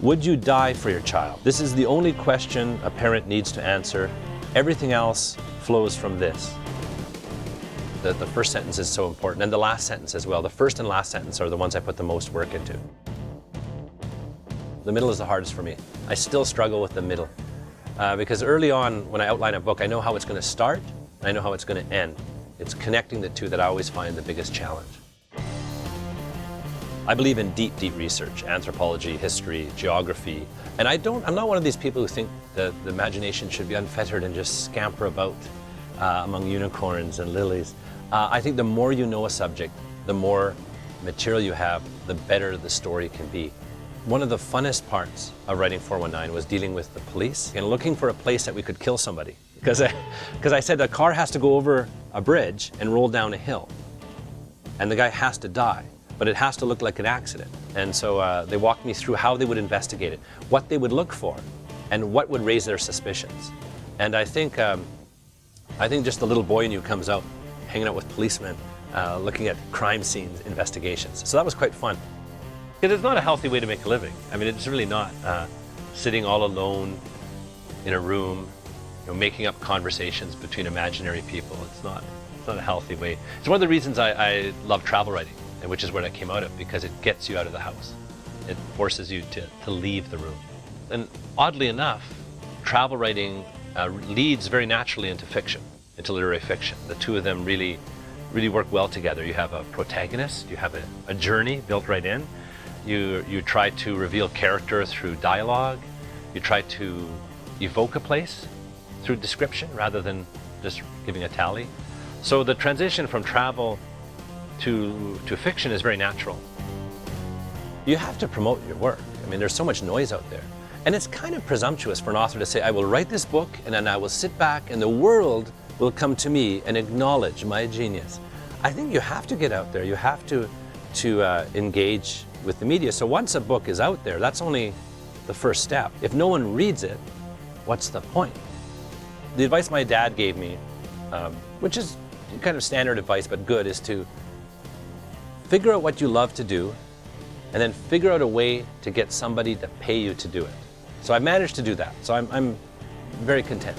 Would you die for your child? This is the only question a parent needs to answer. Everything else flows from this. The first sentence is so important, and the last sentence as well. The first and last sentence are the ones I put the most work into. The middle is the hardest for me. I still struggle with the middle. Because early on, when I outline a book, I know how it's going to start, and I know how it's going to end. It's connecting the two that I always find the biggest challenge. I believe in deep, deep research, anthropology, history, geography. And I'm not one of these people who think that the imagination should be unfettered and just scamper about among unicorns and lilies. I think the more you know a subject, the more material you have, the better the story can be. One of the funnest parts of writing 419 was dealing with the police and looking for a place that we could kill somebody. Because I said a car has to go over a bridge and roll down a hill. And the guy has to die, but it has to look like an accident. And so they walked me through how they would investigate it, what they would look for, and what would raise their suspicions. And I think just the little boy in you comes out hanging out with policemen, looking at crime scenes investigations. So that was quite fun. Because it's not a healthy way to make a living. I mean, it's really not. Sitting all alone in a room, making up conversations between imaginary people. It's not a healthy way. It's one of the reasons I love travel writing, and which is where I came out of, because it gets you out of the house. It forces you to leave the room. And oddly enough, travel writing leads very naturally into fiction, into literary fiction. The two of them really work well together. You have a protagonist, you have a journey built right in. You try to reveal character through dialogue. You try to evoke a place through description rather than just giving a tally. So the transition from travel to fiction is very natural. You have to promote your work. I mean, there's so much noise out there. And it's kind of presumptuous for an author to say, I will write this book and then I will sit back and the world will come to me and acknowledge my genius. I think you have to get out there. You have to engage with the media. So once a book is out there, that's only the first step. If no one reads it, what's the point? The advice my dad gave me, which is kind of standard advice but good, is to figure out what you love to do and then figure out a way to get somebody to pay you to do it. So I managed to do that. So I'm very content.